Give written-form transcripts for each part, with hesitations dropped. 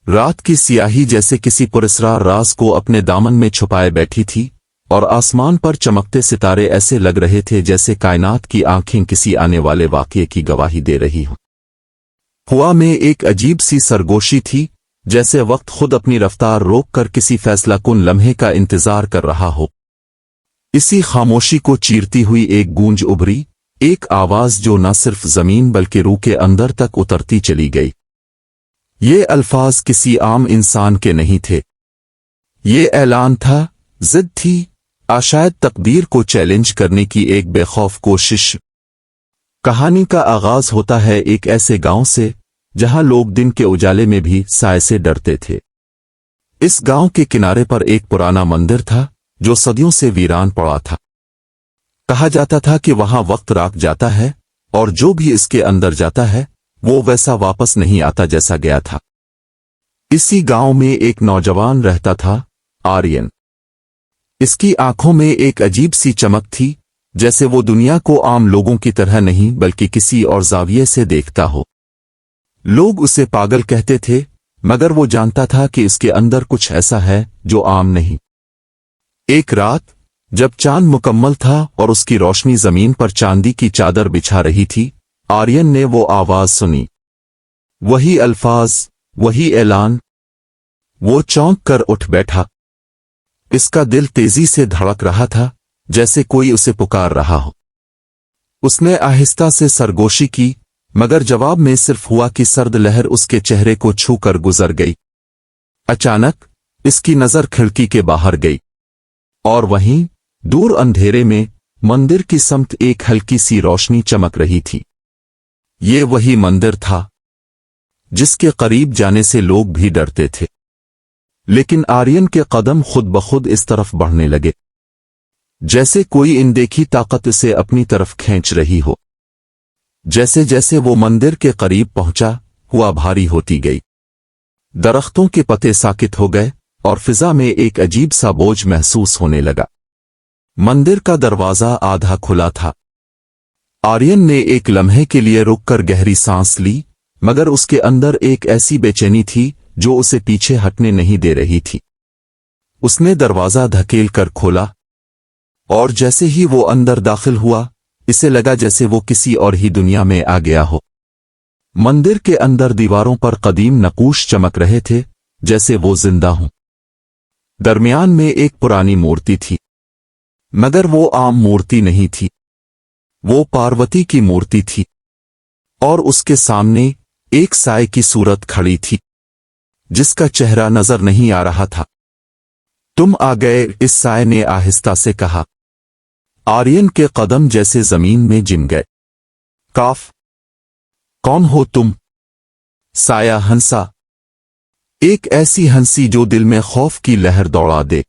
رات کی سیاہی جیسے کسی پراسرار راز کو اپنے دامن میں چھپائے بیٹھی تھی، اور آسمان پر چمکتے ستارے ایسے لگ رہے تھے جیسے کائنات کی آنکھیں کسی آنے والے واقعے کی گواہی دے رہی ہوں۔ ہوا میں ایک عجیب سی سرگوشی تھی، جیسے وقت خود اپنی رفتار روک کر کسی فیصلہ کن لمحے کا انتظار کر رہا ہو۔ اسی خاموشی کو چیرتی ہوئی ایک گونج ابھری، ایک آواز جو نہ صرف زمین بلکہ روح کے اندر تک اترتی چلی گئی۔ یہ الفاظ کسی عام انسان کے نہیں تھے، یہ اعلان تھا، ضد تھی، شاید تقدیر کو چیلنج کرنے کی ایک بے خوف کوشش۔ کہانی کا آغاز ہوتا ہے ایک ایسے گاؤں سے جہاں لوگ دن کے اجالے میں بھی سائے سے ڈرتے تھے۔ اس گاؤں کے کنارے پر ایک پرانا مندر تھا جو صدیوں سے ویران پڑا تھا۔ کہا جاتا تھا کہ وہاں وقت راک جاتا ہے اور جو بھی اس کے اندر جاتا ہے وہ ویسا واپس نہیں آتا جیسا گیا تھا۔ اسی گاؤں میں ایک نوجوان رہتا تھا، آرین۔ اس کی آنکھوں میں ایک عجیب سی چمک تھی، جیسے وہ دنیا کو عام لوگوں کی طرح نہیں بلکہ کسی اور زاویے سے دیکھتا ہو۔ لوگ اسے پاگل کہتے تھے، مگر وہ جانتا تھا کہ اس کے اندر کچھ ایسا ہے جو عام نہیں۔ ایک رات جب چاند مکمل تھا اور اس کی روشنی زمین پر چاندی کی چادر بچھا رہی تھی، آرین نے وہ آواز سنی، وہی الفاظ، وہی اعلان۔ وہ چونک کر اٹھ بیٹھا۔ اس کا دل تیزی سے دھڑک رہا تھا، جیسے کوئی اسے پکار رہا ہو۔ اس نے آہستہ سے سرگوشی کی، مگر جواب میں صرف ہوا کی سرد لہر اس کے چہرے کو چھو کر گزر گئی۔ اچانک اس کی نظر کھڑکی کے باہر گئی، اور وہیں دور اندھیرے میں مندر کی سمت ایک ہلکی سی روشنی چمک رہی تھی۔ یہ وہی مندر تھا جس کے قریب جانے سے لوگ بھی ڈرتے تھے، لیکن آرین کے قدم خود بخود اس طرف بڑھنے لگے، جیسے کوئی اندیکھی طاقت اسے اپنی طرف کھینچ رہی ہو۔ جیسے جیسے وہ مندر کے قریب پہنچا، ہوا بھاری ہوتی گئی۔ درختوں کے پتے ساکت ہو گئے اور فضا میں ایک عجیب سا بوجھ محسوس ہونے لگا۔ مندر کا دروازہ آدھا کھلا تھا۔ آرین نے ایک لمحے کے لیے رک کر گہری سانس لی، مگر اس کے اندر ایک ایسی بے چینی تھی جو اسے پیچھے ہٹنے نہیں دے رہی تھی۔ اس نے دروازہ دھکیل کر کھولا، اور جیسے ہی وہ اندر داخل ہوا، اسے لگا جیسے وہ کسی اور ہی دنیا میں آ گیا ہو۔ مندر کے اندر دیواروں پر قدیم نقوش چمک رہے تھے، جیسے وہ زندہ ہوں۔ درمیان میں ایک پرانی مورتی تھی، مگر وہ عام مورتی نہیں تھی، وہ پاروتی کی مورتی تھی، اور اس کے سامنے ایک سائے کی صورت کھڑی تھی جس کا چہرہ نظر نہیں آ رہا تھا۔ تم آ گئے، اس سائے نے آہستہ سے کہا۔ آرین کے قدم جیسے زمین میں جم گئے۔ کاف، کون ہو تم؟ سایہ ہنسا، ایک ایسی ہنسی جو دل میں خوف کی لہر دوڑا دے۔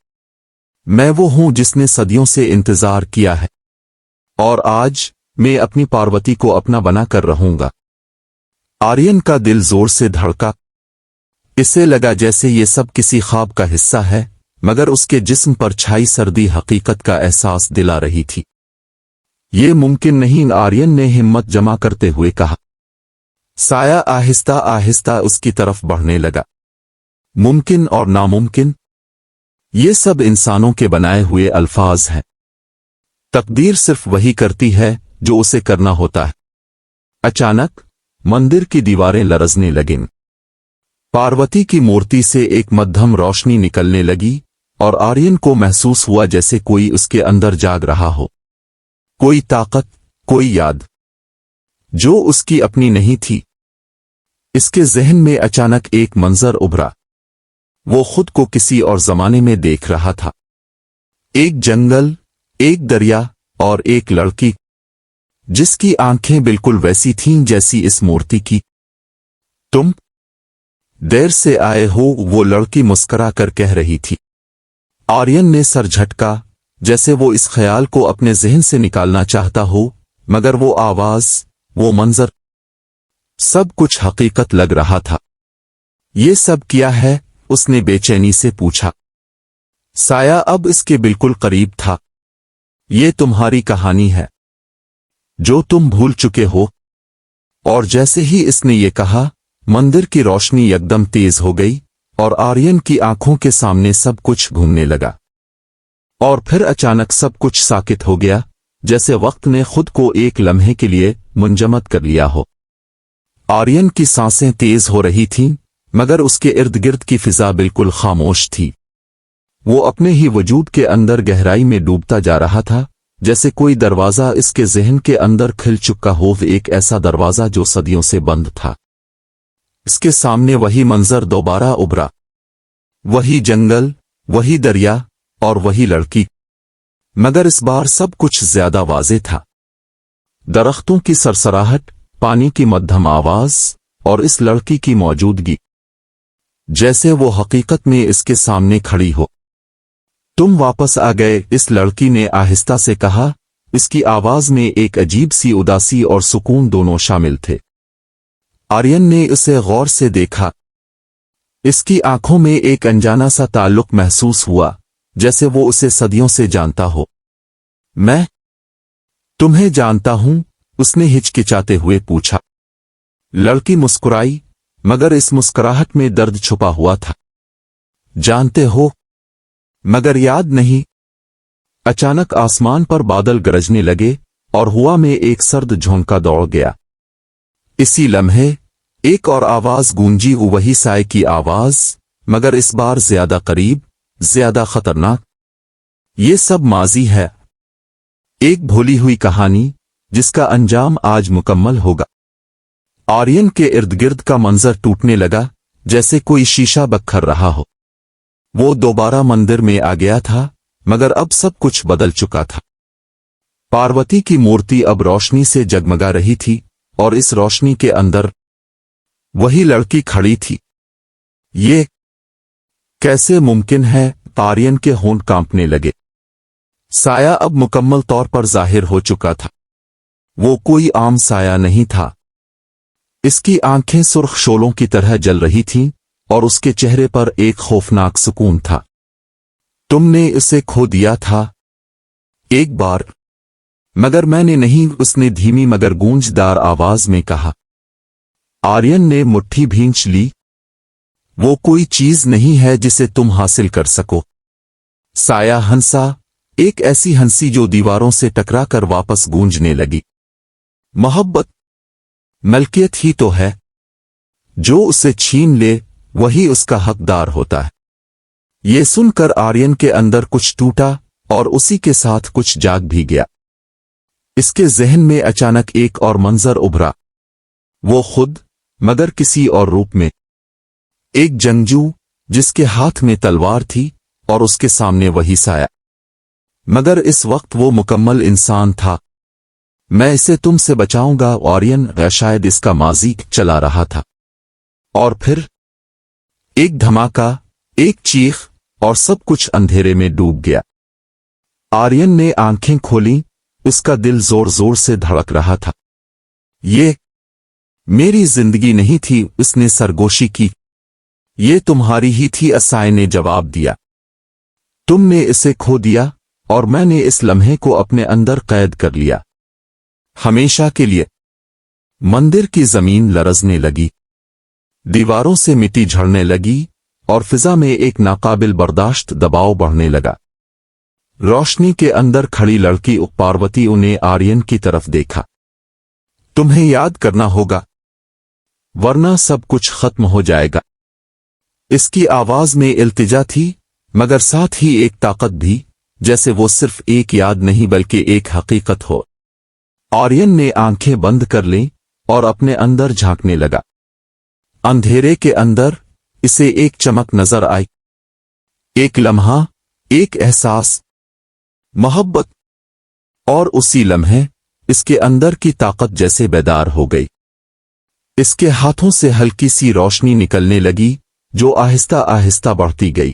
میں وہ ہوں جس نے صدیوں سے انتظار کیا ہے، اور آج میں اپنی پاروتی کو اپنا بنا کر رہوں گا۔ آرین کا دل زور سے دھڑکا۔ اسے لگا جیسے یہ سب کسی خواب کا حصہ ہے، مگر اس کے جسم پر چھائی سردی حقیقت کا احساس دلا رہی تھی۔ یہ ممکن نہیں، آرین نے ہمت جمع کرتے ہوئے کہا۔ سایہ آہستہ آہستہ اس کی طرف بڑھنے لگا۔ ممکن اور ناممکن، یہ سب انسانوں کے بنائے ہوئے الفاظ ہیں۔ تقدیر صرف وہی کرتی ہے جو اسے کرنا ہوتا ہے۔ اچانک مندر کی دیواریں لرزنے لگیں۔ پاروتی کی مورتی سے ایک مدھم روشنی نکلنے لگی، اور آرین کو محسوس ہوا جیسے کوئی اس کے اندر جاگ رہا ہو، کوئی طاقت، کوئی یاد جو اس کی اپنی نہیں تھی۔ اس کے ذہن میں اچانک ایک منظر ابھرا۔ وہ خود کو کسی اور زمانے میں دیکھ رہا تھا، ایک جنگل، ایک دریا، اور ایک لڑکی جس کی آنکھیں بالکل ویسی تھیں جیسی اس مورتی کی۔ تم دیر سے آئے ہو، وہ لڑکی مسکرا کر کہہ رہی تھی۔ آرین نے سر جھٹکا، جیسے وہ اس خیال کو اپنے ذہن سے نکالنا چاہتا ہو، مگر وہ آواز، وہ منظر، سب کچھ حقیقت لگ رہا تھا۔ یہ سب کیا ہے؟ اس نے بے چینی سے پوچھا۔ سایہ اب اس کے بالکل قریب تھا۔ یہ تمہاری کہانی ہے جو تم بھول چکے ہو۔ اور جیسے ہی اس نے یہ کہا، مندر کی روشنی یکدم تیز ہو گئی، और आर्यन की आंखों के सामने सब कुछ घूमने लगा। और फिर अचानक सब कुछ साकित हो गया, जैसे वक्त ने खुद को एक लम्हे के लिए मुंजमद कर लिया हो। आर्यन की सांसें तेज हो रही थीं, मगर उसके इर्द गिर्द की फिजा बिल्कुल खामोश थी। वो अपने ही वजूद के अंदर गहराई में डूबता जा रहा था, जैसे कोई दरवाजा इसके ज़हन के अंदर खिल चुका हो, एक ऐसा दरवाजा जो सदियों से बंद था। इसके सामने वही मंजर दोबारा उभरा, वही जंगल, वही दरिया और वही लड़की, मगर इस बार सब कुछ ज्यादा वाज़ेह था। दरख्तों की सरसराहट, पानी की मध्यम आवाज और इस लड़की की मौजूदगी, जैसे वो हकीकत में इसके सामने खड़ी हो। तुम वापस आ गए, इस लड़की ने आहिस्ता से कहा। इसकी आवाज में एक अजीब सी उदासी और सुकून दोनों शामिल थे। आर्यन ने उसे गौर से देखा। इसकी आंखों में एक अनजाना सा ताल्लुक महसूस हुआ, जैसे वो उसे सदियों से जानता हो। मैं तुम्हें जानता हूं, उसने हिचकिचाते हुए पूछा। लड़की मुस्कुराई, मगर इस मुस्कुराहट में दर्द छुपा हुआ था। जानते हो, मगर याद नहीं। अचानक आसमान पर बादल गरजने लगे और हवा में एक सर्द झोंका दौड़ गया। इसी लम्हे एक और आवाज गूंजी, वही साए की आवाज, मगर इस बार ज्यादा करीब, ज्यादा खतरनाक। ये सब माजी है, एक भूली हुई कहानी जिसका अंजाम आज मुकम्मल होगा। आर्यन के इर्द गिर्द का मंजर टूटने लगा, जैसे कोई शीशा बखर रहा हो। वो दोबारा मंदिर में आ गया था, मगर अब सब कुछ बदल चुका था। पार्वती की मूर्ति अब रोशनी से जगमगा रही थी, और इस रोशनी के अंदर वही लड़की खड़ी थी। ये कैसे मुमकिन है? आर्यन के होंठ कांपने लगे। साया अब मुकम्मल तौर पर जाहिर हो चुका था। वो कोई आम साया नहीं था। इसकी आंखें सुर्ख शोलों की तरह जल रही थीं, और उसके चेहरे पर एक खौफनाक सुकून था। तुमने इसे खो दिया था एक बार, मगर मैंने नहीं, उसने धीमी मगर गूंजदार आवाज में कहा। आर्यन ने मुट्ठी भींच ली। वो कोई चीज नहीं है जिसे तुम हासिल कर सको। साया हंसा, एक ऐसी हंसी जो दीवारों से टकराकर वापस गूंजने लगी। मोहब्बत मलकियत ही तो है, जो उसे छीन ले वही उसका हकदार होता है। ये सुनकर आर्यन के अंदर कुछ टूटा, और उसी के साथ कुछ जाग भी गया। इसके जहन में अचानक एक और मंजर उभरा, वो खुद, मगर किसी और रूप में। एक जंगजू जिसके हाथ में तलवार थी, और उसके सामने वही साया, मगर इस वक्त वो मुकम्मल इंसान था। मैं इसे तुमसे बचाऊंगा, आर्यन शायद इसका माजी चला रहा था। और फिर एक धमाका, एक चीख, और सब कुछ अंधेरे में डूब गया। आर्यन ने आंखें खोलीं, उसका दिल जोर जोर से धड़क रहा था। ये मेरी जिंदगी नहीं थी, उसने सरगोशी की। ये तुम्हारी ही थी, असाय ने जवाब दिया। तुमने इसे खो दिया, और मैंने इस लम्हे को अपने अंदर कैद कर लिया, हमेशा के लिए। मंदिर की जमीन लरजने लगी, दीवारों से मिट्टी झड़ने लगी, और फिजा में एक नाकाबिल बर्दाश्त दबाव बढ़ने लगा। रोशनी के अंदर खड़ी लड़की पार्वती ने आर्यन की तरफ देखा। तुम्हें याद करना होगा, वरना सब कुछ खत्म हो जाएगा। इसकी आवाज में इल्तिजा थी, मगर साथ ही एक ताकत भी, जैसे वो सिर्फ एक याद नहीं बल्कि एक हकीकत हो। आर्यन ने आंखें बंद कर लीं और अपने अंदर झांकने लगा। अंधेरे के अंदर इसे एक चमक नजर आई, एक लम्हा, एक एहसास, मोहब्बत। और उसी लम्हे इसके अंदर की ताकत जैसे बेदार हो गई। इसके हाथों से हल्की सी रोशनी निकलने लगी, जो आहिस्ता आहिस्ता बढ़ती गई।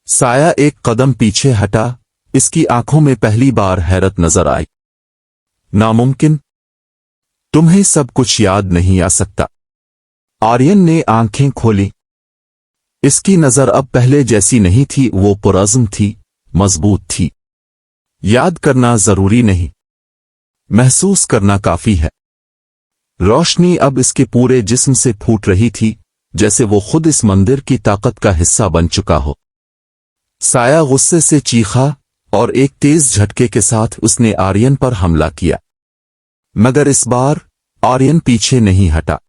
साया एक कदम पीछे हटा, इसकी आंखों में पहली बार हैरत नजर आई। नामुमकिन, तुम्हें सब कुछ याद नहीं आ सकता। आर्यन ने आंखें खोली। इसकी नजर अब पहले जैसी नहीं थी, वो पुरअज़्म थी, मजबूत थी। याद करना जरूरी नहीं, महसूस करना काफी है। रोशनी अब इसके पूरे जिस्म से फूट रही थी, जैसे वो खुद इस मंदिर की ताकत का हिस्सा बन चुका हो। साया गुस्से से चीखा और एक तेज झटके के साथ उसने आर्यन पर हमला किया, मगर इस बार आर्यन पीछे नहीं हटा।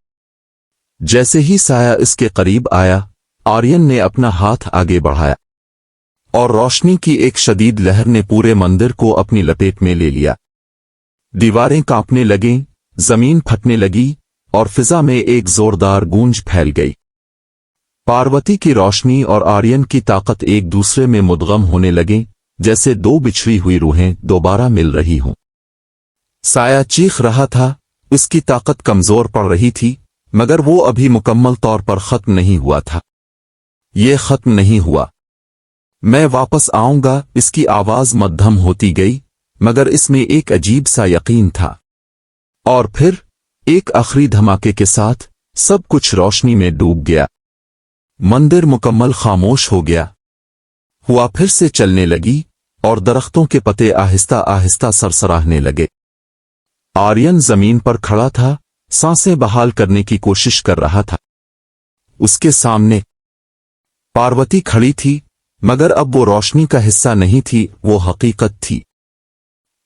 जैसे ही साया इसके करीब आया, आर्यन ने अपना हाथ आगे बढ़ाया और रोशनी की एक शदीद लहर ने पूरे मंदिर को अपनी लपेट में ले लिया। दीवारें कांपने लगीं, जमीन फटने लगी और फिजा में एक जोरदार गूंज फैल गई। पार्वती की रोशनी और आर्यन की ताकत एक दूसरे में मुद्गम होने लगे, जैसे दो बिछड़ी हुई रूहें दोबारा मिल रही हों। साया चीख रहा था, उसकी ताकत कमजोर पड़ रही थी, मगर वो अभी मुकम्मल तौर पर खत्म नहीं हुआ था। ये खत्म नहीं हुआ। मैं वापस आऊंगा, इसकी आवाज मध्यम होती गई, मगर इसमें एक अजीब सा यकीन था। और फिर एक आखिरी धमाके के साथ सब कुछ रोशनी में डूब गया। मंदिर मुकम्मल खामोश हो गया। हवा फिर से चलने लगी और दरख्तों के पत्ते आहिस्ता आहिस्ता सरसराहने लगे। आर्यन जमीन पर खड़ा था, सांसें बहाल करने की कोशिश कर रहा था। उसके सामने पार्वती खड़ी थी, मगर अब वो रोशनी का हिस्सा नहीं थी, वो हकीकत थी।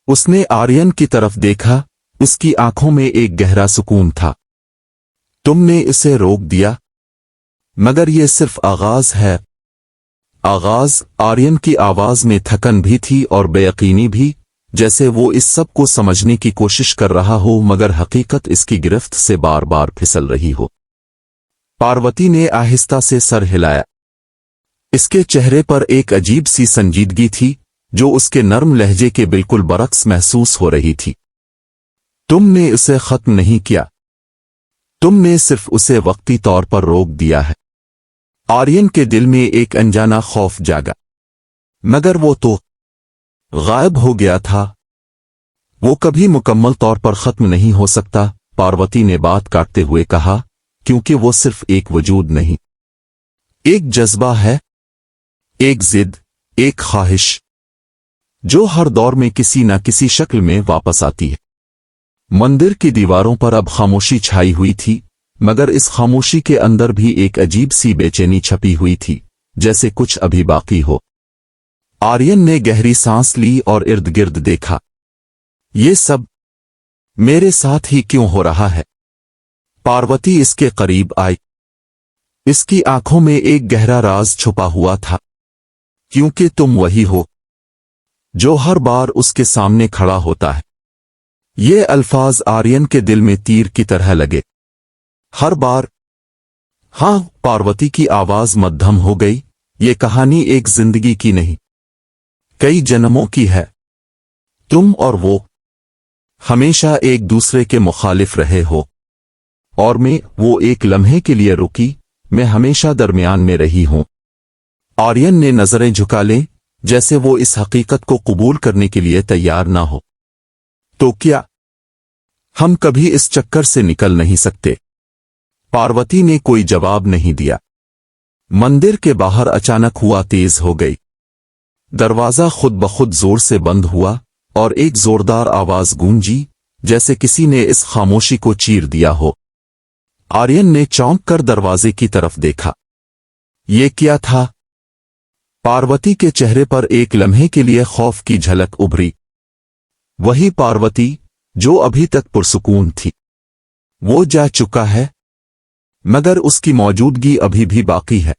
उसने आर्यन की तरफ देखा, उसकी आंखों में एक गहरा सुकून था। तुमने इसे रोक दिया, मगर ये सिर्फ आगाज है। आगाज। आर्यन की आवाज में थकन भी थी और बेयकीनी भी, जैसे वो इस सब को समझने की कोशिश कर रहा हो, मगर हकीकत इसकी गिरफ्त से बार बार फिसल रही हो। पार्वती ने आहिस्ता से सर हिलाया। इसके चेहरे पर एक अजीब सी संजीदगी थी, जो उसके नर्म लहजे के बिल्कुल बरक्स महसूस हो रही थी। तुमने उसे खत्म नहीं किया, तुमने सिर्फ उसे वक्ती तौर पर रोक दिया है। आर्यन के दिल में एक अनजाना खौफ जागा, मगर वो तो गायब हो गया था। वो कभी मुकम्मल तौर पर खत्म नहीं हो सकता, पार्वती ने बात काटते हुए कहा, क्योंकि वो सिर्फ एक वजूद नहीं, एक जज्बा है, एक जिद, एक ख्वाहिश, जो हर दौर में किसी न किसी शक्ल में वापस आती है। मंदिर की दीवारों पर अब खामोशी छाई हुई थी, मगर इस खामोशी के अंदर भी एक अजीब सी बेचैनी छपी हुई थी, जैसे कुछ अभी बाकी हो। आर्यन ने गहरी सांस ली और इर्द गिर्द देखा। ये सब मेरे साथ ही क्यों हो रहा है? पार्वती इसके करीब आई। इसकी आंखों में एक गहरा राज छुपा हुआ था। क्योंकि तुम वही हो जो हर बार उसके सामने खड़ा होता है। ये अल्फाज आर्यन के दिल में तीर की तरह लगे। हर बार। हां, पार्वती की आवाज मध्यम हो गई। ये कहानी एक जिंदगी की नहीं, कई जन्मों की है। तुम और वो हमेशा एक दूसरे के मुखालिफ रहे हो, और वो एक लम्हे के लिए रुकी, मैं हमेशा दरमियान में रही हूं। आर्यन ने नजरें झुका लें, जैसे वो इस हकीकत को कबूल करने के लिए तैयार ना हो। तो क्या हम कभी इस चक्कर से निकल नहीं सकते? पार्वती ने कोई जवाब नहीं दिया। मंदिर के बाहर अचानक हुआ तेज हो गई। दरवाजा खुद ब खुद जोर से बंद हुआ और एक जोरदार आवाज गूंजी, जैसे किसी ने इस खामोशी को चीर दिया हो। आर्यन ने चौंक कर दरवाजे की तरफ देखा। ये क्या था? पार्वती के चेहरे पर एक लम्हे के लिए खौफ की झलक उभरी। वही पार्वती जो अभी तक पुरसुकून थी। वो जा चुका है, मगर उसकी मौजूदगी अभी भी बाकी है।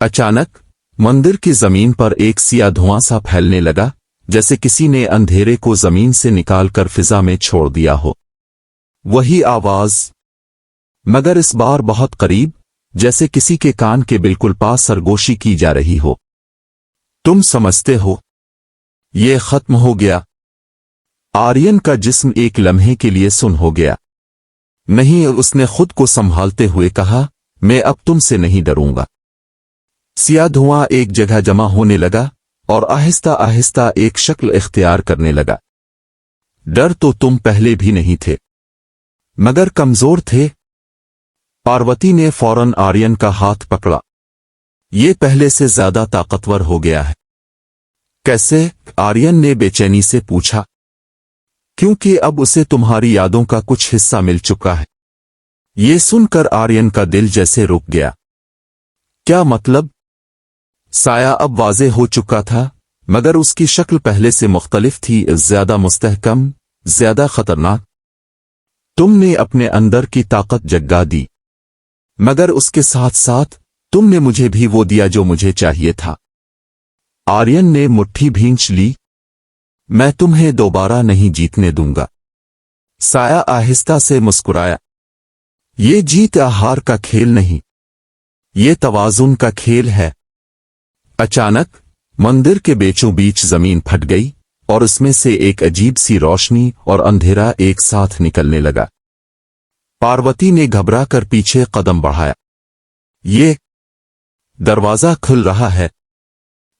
अचानक मंदिर की जमीन पर एक सिया धुआं सा फैलने लगा, जैसे किसी ने अंधेरे को जमीन से निकालकर फिजा में छोड़ दिया हो। वही आवाज, मगर इस बार बहुत करीब, जैसे किसी के कान के बिल्कुल पास सरगोशी की जा रही हो। तुम समझते हो, ये खत्म हो गया। आर्यन का जिस्म एक लम्हे के लिए सुन हो गया। नहीं, उसने खुद को संभालते हुए कहा, मैं अब तुमसे नहीं डरूंगा। सिया धुआं एक जगह जमा होने लगा और आहिस्ता आहिस्ता एक शक्ल इख्तियार करने लगा। डर तो तुम पहले भी नहीं थे, मगर कमजोर थे। पार्वती ने फौरन आर्यन का हाथ पकड़ा। ये पहले से ज्यादा ताकतवर हो गया है। कैसे? आर्यन ने बेचैनी से पूछा। क्योंकि अब उसे तुम्हारी यादों का कुछ हिस्सा मिल चुका है। ये सुनकर आर्यन का दिल जैसे रुक गया। क्या मतलब? साया अब वाज़ेह हो चुका था, मगर उसकी शक्ल पहले से मुख्तलिफ थी, ज्यादा मुस्तहकम, ज्यादा खतरनाक। तुमने अपने अंदर की ताकत जगा दी, मगर उसके साथ साथ तुमने मुझे भी वो दिया जो मुझे चाहिए था। आर्यन ने मुट्ठी भींच ली। मैं तुम्हें दोबारा नहीं जीतने दूंगा। साया आहिस्ता से मुस्कुराया। ये जीत हार का खेल नहीं, ये तवाज़ुन का खेल है। अचानक मंदिर के बीचों बीच जमीन फट गई और उसमें से एक अजीब सी रोशनी और अंधेरा एक साथ निकलने लगा। पार्वती ने घबरा कर पीछे कदम बढ़ाया। ये दरवाजा खुल रहा है।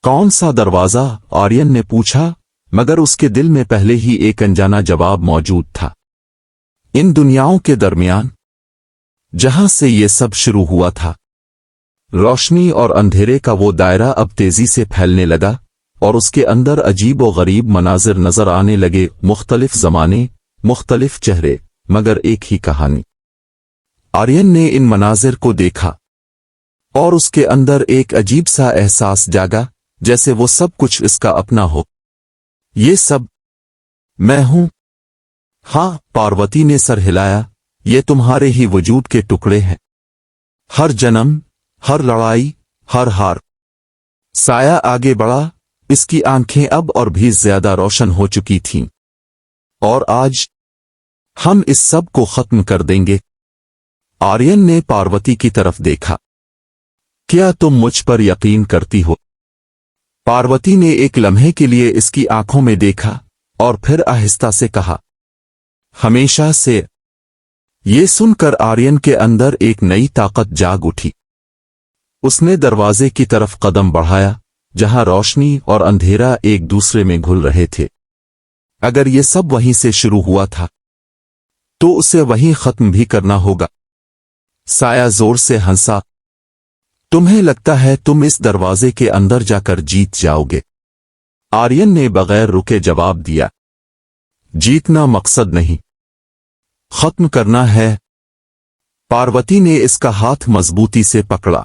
कौन सा दरवाजा? आर्यन ने पूछा, मगर उसके दिल में पहले ही एक अनजाना जवाब मौजूद था। इन दुनियाओं के दरमियान, जहां से ये सब शुरू हुआ था। रोशनी और अंधेरे का वो दायरा अब तेजी से फैलने लगा और उसके अंदर अजीब व गरीब मनाजिर नजर आने लगे। मुख्तलिफ जमाने, मुख्तलिफ चेहरे, मगर एक ही कहानी। आर्यन ने इन मनाजिर को देखा और उसके अंदर एक अजीब सा एहसास जागा, जैसे वो सब कुछ इसका अपना हो। ये सब मैं हूं। हाँ, पार्वती ने सर हिलाया। ये तुम्हारे ही वजूद के टुकड़े हैं। हर जन्म, हर लड़ाई, हर हार। साया आगे बढ़ा। इसकी आंखें अब और भी ज्यादा रोशन हो चुकी थीं। और आज हम इस सब को खत्म कर देंगे। आर्यन ने पार्वती की तरफ देखा। क्या तुम मुझ पर यकीन करती हो? पार्वती ने एक लम्हे के लिए इसकी आंखों में देखा और फिर आहिस्ता से कहा, हमेशा से। ये सुनकर आर्यन के अंदर एक नई ताकत जाग उठी। उसने दरवाजे की तरफ कदम बढ़ाया, जहां रोशनी और अंधेरा एक दूसरे में घुल रहे थे। अगर ये सब वहीं से शुरू हुआ था, तो उसे वहीं खत्म भी करना होगा। साया जोर से हंसा। तुम्हें लगता है तुम इस दरवाजे के अंदर जाकर जीत जाओगे? आर्यन ने बगैर रुके जवाब दिया। जीतना मकसद नहीं, खत्म करना है। पार्वती ने इसका हाथ मजबूती से पकड़ा।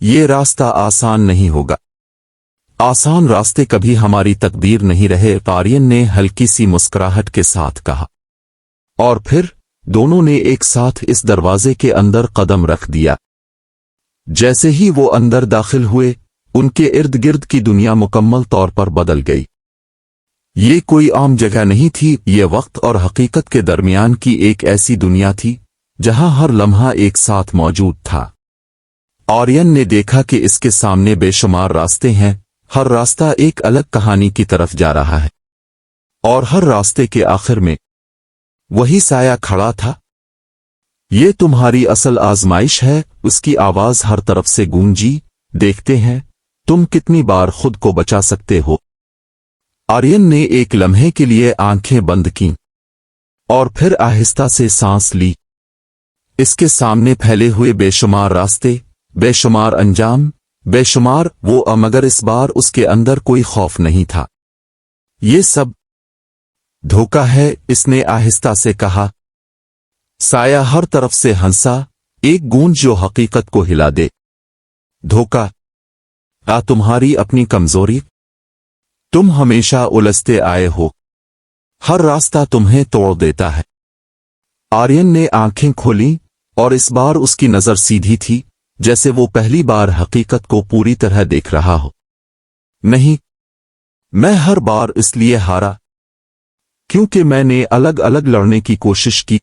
ये रास्ता आसान नहीं होगा। आसान रास्ते कभी हमारी तकदीर नहीं रहे, आर्यन ने हल्की सी मुस्कुराहट के साथ कहा। और फिर दोनों ने एक साथ इस दरवाजे के अंदर कदम रख दिया। जैसे ही वो अंदर दाखिल हुए, उनके इर्द गिर्द की दुनिया मुकम्मल तौर पर बदल गई। ये कोई आम जगह नहीं थी, ये वक्त और हकीकत के दरमियान की एक ऐसी दुनिया थी जहां हर लम्हा एक साथ मौजूद था। आर्यन ने देखा कि इसके सामने बेशुमार रास्ते हैं, हर रास्ता एक अलग कहानी की तरफ जा रहा है। और हर रास्ते के आखिर में वही साया खड़ा था। ये तुम्हारी असल आजमाइश है, उसकी आवाज हर तरफ से गूंजी। देखते हैं तुम कितनी बार खुद को बचा सकते हो। आर्यन ने एक लम्हे के लिए आंखें बंद कीं और फिर आहिस्ता से सांस ली। इसके सामने फैले हुए बेशुमार रास्ते, बेशुमार अंजाम, बेशुमार वो, मगर इस बार उसके अंदर कोई खौफ नहीं था। ये सब धोखा है, इसने आहिस्ता से कहा। साया हर तरफ से हंसा, एक गूंज जो हकीकत को हिला दे। धोखा? तुम्हारी अपनी कमजोरी? तुम हमेशा उलझते आए हो। हर रास्ता तुम्हें तोड़ देता है। आर्यन ने आंखें खोली और इस बार उसकी नजर सीधी थी, जैसे वो पहली बार हकीकत को पूरी तरह देख रहा हो। नहीं, मैं हर बार इसलिए हारा क्योंकि मैंने अलग अलग लड़ने की कोशिश की।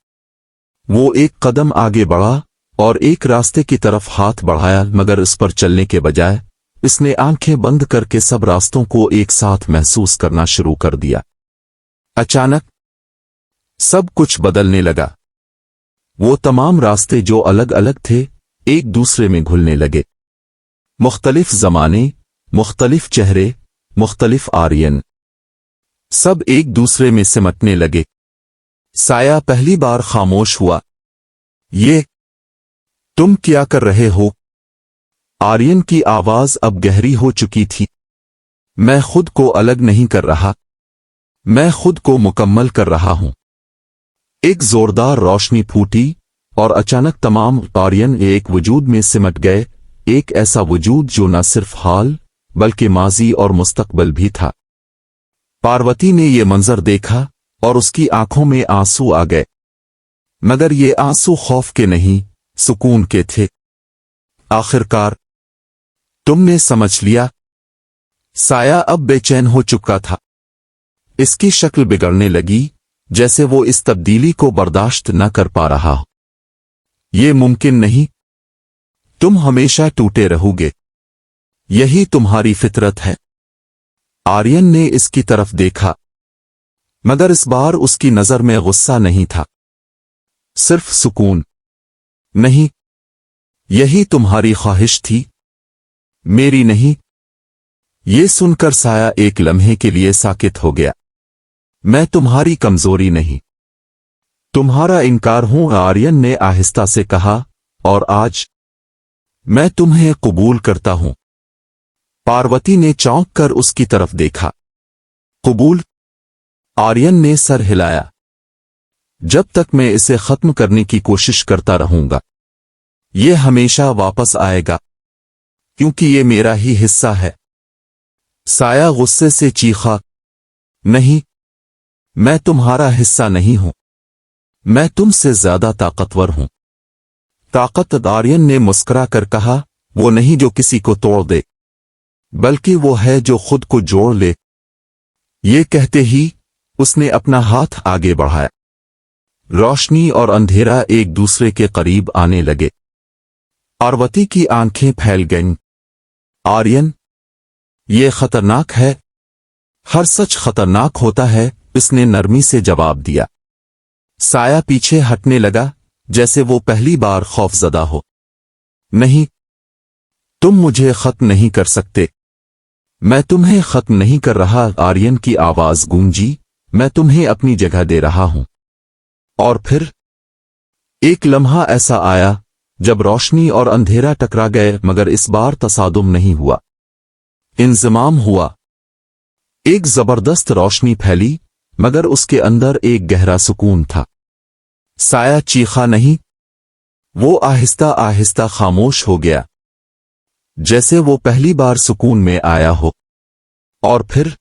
वो एक कदम आगे बढ़ा और एक रास्ते की तरफ हाथ बढ़ाया, मगर इस पर चलने के बजाय इसने आंखें बंद करके सब रास्तों को एक साथ महसूस करना शुरू कर दिया। अचानक सब कुछ बदलने लगा। वो तमाम रास्ते जो अलग अलग थे, एक दूसरे में घुलने लगे। मुख्तलिफ जमाने, मुख्तलिफ चेहरे, मुख्तलिफ आर्यन, सब एक दूसरे में सिमटने लगे। साया पहली बार खामोश हुआ। ये तुम क्या कर रहे हो? आर्यन की आवाज अब गहरी हो चुकी थी। मैं खुद को अलग नहीं कर रहा, मैं खुद को मुकम्मल कर रहा हूं। एक जोरदार रोशनी फूटी और अचानक तमाम आर्यन एक वजूद में सिमट गए, एक ऐसा वजूद जो न सिर्फ हाल बल्कि माजी और मुस्तकबल भी था। पार्वती ने ये मंजर देखा और उसकी आंखों में आंसू आ गए, मगर ये आंसू खौफ के नहीं, सुकून के थे। आखिरकार तुमने समझ लिया। साया अब बेचैन हो चुका था। इसकी शक्ल बिगड़ने लगी, जैसे वो इस तब्दीली को बर्दाश्त न कर पा रहा हो। ये मुमकिन नहीं, तुम हमेशा टूटे रहोगे, यही तुम्हारी फितरत है। आर्यन ने इसकी तरफ देखा, मगर इस बार उसकी नजर में गुस्सा नहीं था, सिर्फ सुकून। नहीं, यही तुम्हारी ख्वाहिश थी, मेरी नहीं। ये सुनकर साया एक लम्हे के लिए साकित हो गया। मैं तुम्हारी कमजोरी नहीं, तुम्हारा इनकार हूं, आर्यन ने आहिस्ता से कहा, और आज मैं तुम्हें कबूल करता हूं। पार्वती ने चौंक कर उसकी तरफ देखा। कबूल? आर्यन ने सर हिलाया। जब तक मैं इसे खत्म करने की कोशिश करता रहूंगा, ये हमेशा वापस आएगा, क्योंकि ये मेरा ही हिस्सा है। साया गुस्से से चीखा, नहीं, मैं तुम्हारा हिस्सा नहीं हूं, मैं तुमसे ज्यादा ताकतवर हूं। ताकत? आर्यन ने मुस्कुरा कर कहा, वो नहीं जो किसी को तोड़ दे, बल्कि वो है जो खुद को जोड़ ले। ये कहते ही उसने अपना हाथ आगे बढ़ाया। रोशनी और अंधेरा एक दूसरे के करीब आने लगे। पार्वती की आंखें फैल गईं। आर्यन, ये खतरनाक है। हर सच खतरनाक होता है, उसने नरमी से जवाब दिया। साया पीछे हटने लगा, जैसे वो पहली बार खौफजदा हो। नहीं, तुम मुझे खत्म नहीं कर सकते। मैं तुम्हें खत्म नहीं कर रहा, आर्यन की आवाज गूंजी, मैं तुम्हें अपनी जगह दे रहा हूं। और फिर एक लम्हा ऐसा आया जब रोशनी और अंधेरा टकरा गए, मगर इस बार तसादुम नहीं हुआ, इंजमाम हुआ। एक जबरदस्त रोशनी फैली, मगर उसके अंदर एक गहरा सुकून था। साया चीखा नहीं, वो आहिस्ता आहिस्ता खामोश हो गया, जैसे वो पहली बार सुकून में आया हो। और फिर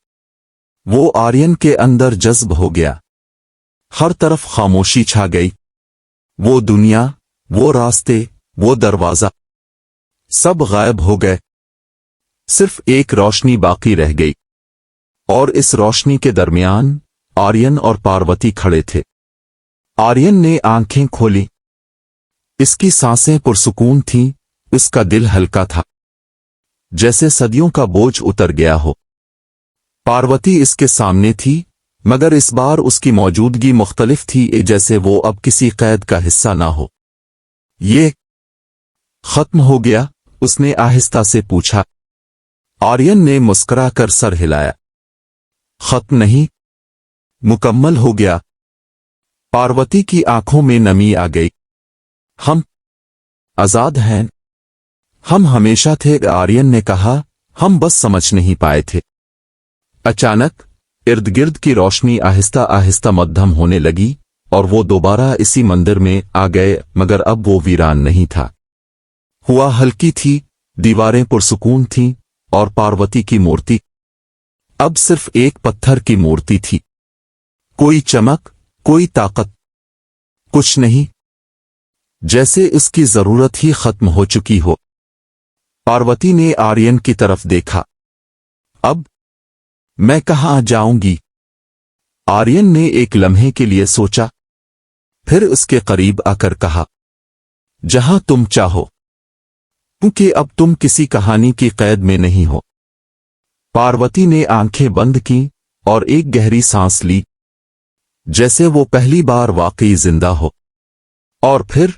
वो आर्यन के अंदर जज्ब हो गया। हर तरफ खामोशी छा गई। वो दुनिया, वो रास्ते, वो दरवाजा, सब गायब हो गए। सिर्फ एक रोशनी बाकी रह गई, और इस रोशनी के दरमियान आर्यन और पार्वती खड़े थे। आर्यन ने आंखें खोली। इसकी सांसें पुरसुकून थीं, उसका दिल हल्का था, जैसे सदियों का बोझ उतर गया हो। पार्वती इसके सामने थी, मगर इस बार उसकी मौजूदगी मुख्तलिफ थी, जैसे वो अब किसी कैद का हिस्सा ना हो। ये खत्म हो गया? उसने आहिस्ता से पूछा। आर्यन ने मुस्कुरा कर सर हिलाया। खत्म नहीं, मुकम्मल हो गया। पार्वती की आंखों में नमी आ गई। हम आजाद हैं। हम हमेशा थे, आर्यन ने कहा, हम बस समझ नहीं पाए थे। अचानक इर्द गिर्द की रोशनी आहिस्ता आहिस्ता मध्यम होने लगी, और वो दोबारा इसी मंदिर में आ गए, मगर अब वो वीरान नहीं था। हुआ हल्की थी, दीवारें पुरसुकून थीं, और पार्वती की मूर्ति अब सिर्फ एक पत्थर की मूर्ति थी। कोई चमक, कोई ताकत, कुछ नहीं, जैसे इसकी जरूरत ही खत्म हो चुकी हो। पार्वती ने आर्यन की तरफ देखा। अब मैं कहाँ जाऊंगी? आर्यन ने एक लम्हे के लिए सोचा, फिर उसके करीब आकर कहा, जहां तुम चाहो, क्योंकि अब तुम किसी कहानी की कैद में नहीं हो। पार्वती ने आंखें बंद की और एक गहरी सांस ली, जैसे वो पहली बार वाकई जिंदा हो। और फिर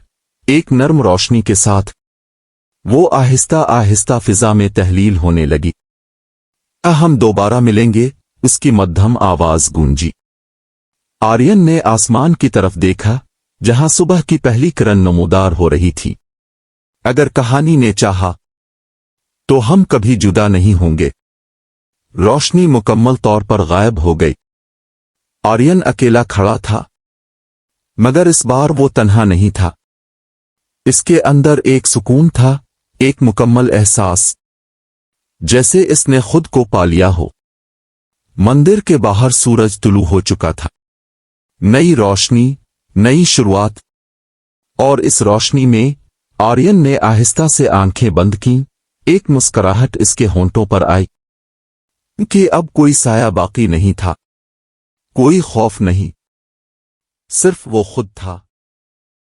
एक नर्म रोशनी के साथ वो आहिस्ता आहिस्ता फिजा में तहलील होने लगी। हम दोबारा मिलेंगे, उसकी मध्यम आवाज गूंजी। आर्यन ने आसमान की तरफ देखा, जहां सुबह की पहली किरण नमूदार हो रही थी। अगर कहानी ने चाहा, तो हम कभी जुदा नहीं होंगे। रोशनी मुकम्मल तौर पर गायब हो गई। आर्यन अकेला खड़ा था, मगर इस बार वो तन्हा नहीं था। اس کے اندر ایک سکون تھا، ایک مکمل احساس، جیسے اس نے خود کو پا لیا ہو۔ مندر کے باہر سورج طلوع ہو چکا تھا، نئی روشنی، نئی شروعات، اور اس روشنی میں آرین نے آہستہ سے آنکھیں بند کیں۔ ایک مسکراہٹ اس کے ہونٹوں پر آئی کہ اب کوئی سایہ باقی نہیں تھا، کوئی خوف نہیں، صرف وہ خود تھا۔